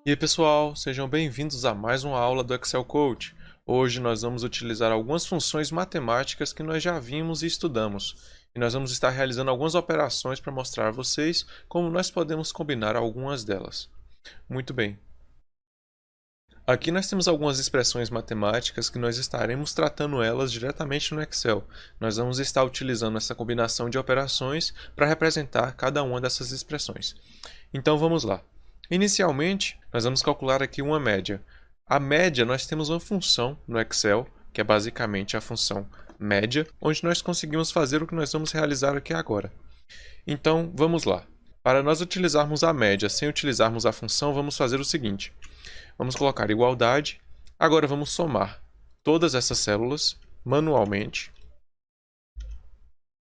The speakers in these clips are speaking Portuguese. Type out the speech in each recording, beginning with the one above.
E aí pessoal, sejam bem-vindos a mais uma aula do Excel Coach. Hoje nós vamos utilizar algumas funções matemáticas que nós já vimos e estudamos. E nós vamos estar realizando algumas operações para mostrar a vocês como nós podemos combinar algumas delas. Muito bem. Aqui nós temos algumas expressões matemáticas que nós estaremos tratando elas diretamente no Excel. Nós vamos estar utilizando essa combinação de operações para representar cada uma dessas expressões. Então vamos lá. Inicialmente, nós vamos calcular aqui uma média. A média, nós temos uma função no Excel, que é basicamente a função média, onde nós conseguimos fazer o que nós vamos realizar aqui agora. Então, vamos lá. Para nós utilizarmos a média sem utilizarmos a função, vamos fazer o seguinte. Vamos colocar igualdade. Agora vamos somar todas essas células manualmente,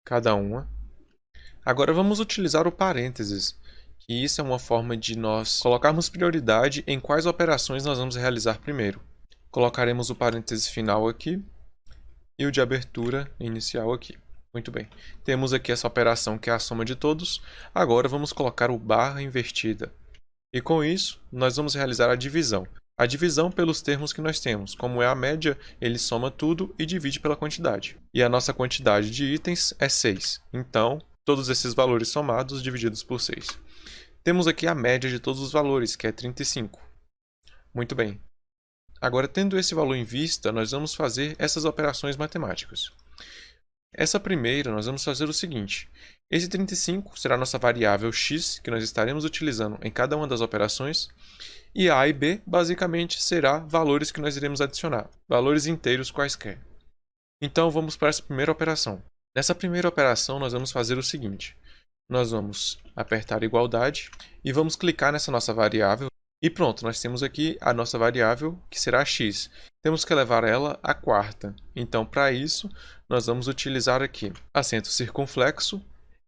cada uma. Agora vamos utilizar o parênteses. E isso é uma forma de nós colocarmos prioridade em quais operações nós vamos realizar primeiro. Colocaremos o parêntese final aqui e o de abertura inicial aqui. Muito bem. Temos aqui essa operação que é a soma de todos. Agora vamos colocar o barra invertida. E com isso, nós vamos realizar a divisão. A divisão pelos termos que nós temos. Como é a média, ele soma tudo e divide pela quantidade. E a nossa quantidade de itens é 6. Então, todos esses valores somados divididos por 6. Temos aqui a média de todos os valores, que é 35. Muito bem. Agora, tendo esse valor em vista, nós vamos fazer essas operações matemáticas. Essa primeira, nós vamos fazer o seguinte. Esse 35 será a nossa variável x, que nós estaremos utilizando em cada uma das operações. E a e b, basicamente, será valores que nós iremos adicionar. Valores inteiros quaisquer. Então, vamos para essa primeira operação. Nessa primeira operação, nós vamos fazer o seguinte. Nós vamos apertar igualdade e vamos clicar nessa nossa variável. E pronto, nós temos aqui a nossa variável, que será x. Temos que levar ela à quarta. Então, para isso, nós vamos utilizar aqui acento circunflexo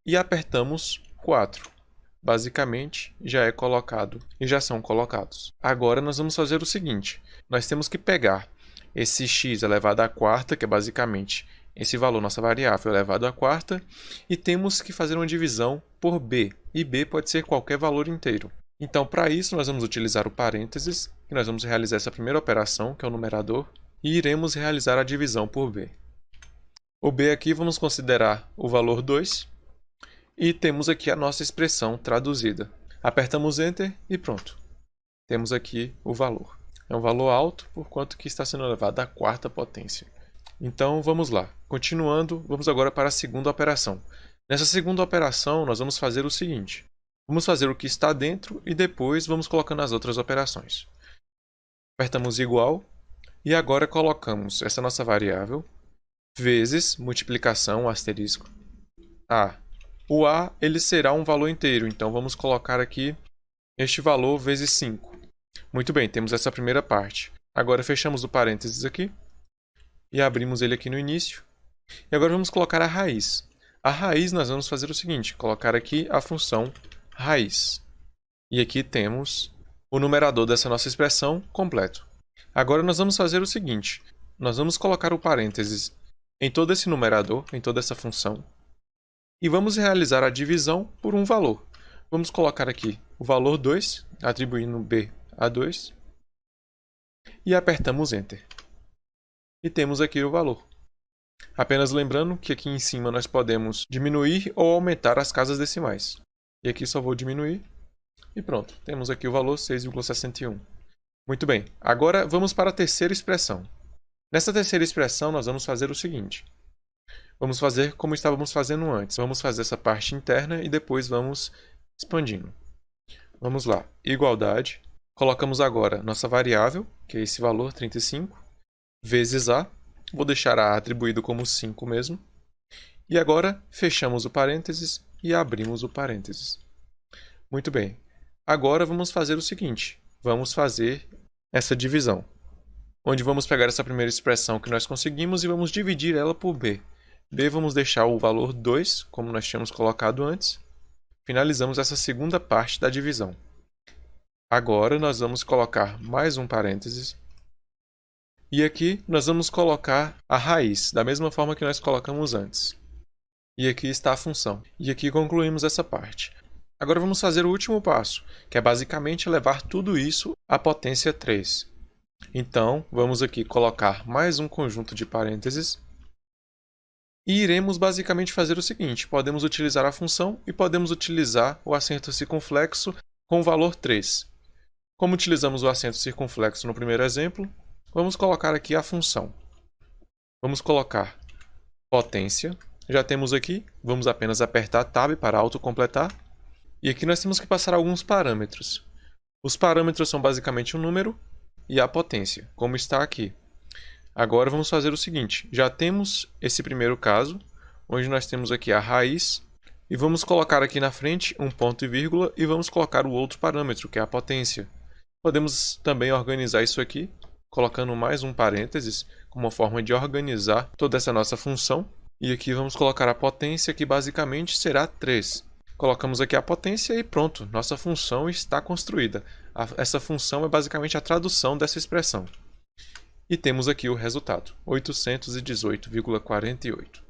e apertamos 4. Basicamente, já é colocado e já são colocados. Agora, nós vamos fazer o seguinte. Nós temos que pegar esse x elevado à quarta, que é basicamente esse valor, nossa variável, elevado à quarta, e temos que fazer uma divisão por b, e b pode ser qualquer valor inteiro. Então, para isso, nós vamos utilizar o parênteses, e nós vamos realizar essa primeira operação, que é o numerador, e iremos realizar a divisão por b. O b aqui vamos considerar o valor 2, e temos aqui a nossa expressão traduzida. Apertamos Enter e pronto. Temos aqui o valor. É um valor alto, por quanto que está sendo elevado à quarta potência. Então, vamos lá. Continuando, vamos agora para a segunda operação. Nessa segunda operação, nós vamos fazer o seguinte. Vamos fazer o que está dentro e depois vamos colocando as outras operações. Apertamos igual e agora colocamos essa nossa variável vezes multiplicação, asterisco, a. O a ele será um valor inteiro, então vamos colocar aqui este valor vezes 5. Muito bem, temos essa primeira parte. Agora fechamos o parênteses aqui. E abrimos ele aqui no início. E agora vamos colocar a raiz. A raiz nós vamos fazer o seguinte, colocar aqui a função raiz. E aqui temos o numerador dessa nossa expressão completo. Agora nós vamos fazer o seguinte, nós vamos colocar o parênteses em todo esse numerador, em toda essa função. E vamos realizar a divisão por um valor. Vamos colocar aqui o valor 2, atribuindo b a 2. E apertamos Enter. E temos aqui o valor. Apenas lembrando que aqui em cima nós podemos diminuir ou aumentar as casas decimais. E aqui só vou diminuir. E pronto, temos aqui o valor 6,61. Muito bem, agora vamos para a terceira expressão. Nessa terceira expressão nós vamos fazer o seguinte. Vamos fazer como estávamos fazendo antes. Vamos fazer essa parte interna e depois vamos expandindo. Vamos lá, igualdade. Colocamos agora nossa variável, que é esse valor, 35. Vezes a, vou deixar a atribuído como 5 mesmo, e agora fechamos o parênteses e abrimos o parênteses. Muito bem, agora vamos fazer o seguinte, vamos fazer essa divisão, onde vamos pegar essa primeira expressão que nós conseguimos e vamos dividir ela por b. b vamos deixar o valor 2, como nós tínhamos colocado antes, finalizamos essa segunda parte da divisão. Agora nós vamos colocar mais um parênteses, e aqui nós vamos colocar a raiz, da mesma forma que nós colocamos antes. E aqui está a função. E aqui concluímos essa parte. Agora vamos fazer o último passo, que é basicamente levar tudo isso à potência 3. Então, vamos aqui colocar mais um conjunto de parênteses e iremos basicamente fazer o seguinte: podemos utilizar a função e podemos utilizar o acento circunflexo com o valor 3. Como utilizamos o acento circunflexo no primeiro exemplo, vamos colocar aqui a função. Vamos colocar potência. Já temos aqui, vamos apenas apertar Tab para autocompletar. E aqui nós temos que passar alguns parâmetros. Os parâmetros são basicamente o número e a potência, como está aqui. Agora vamos fazer o seguinte: já temos esse primeiro caso, onde nós temos aqui a raiz, e vamos colocar aqui na frente um ponto e vírgula e vamos colocar o outro parâmetro, que é a potência. Podemos também organizar isso aqui, colocando mais um parênteses, como forma de organizar toda essa nossa função. E aqui vamos colocar a potência, que basicamente será 3. Colocamos aqui a potência e pronto, nossa função está construída. Essa função é basicamente a tradução dessa expressão. E temos aqui o resultado, 818,48.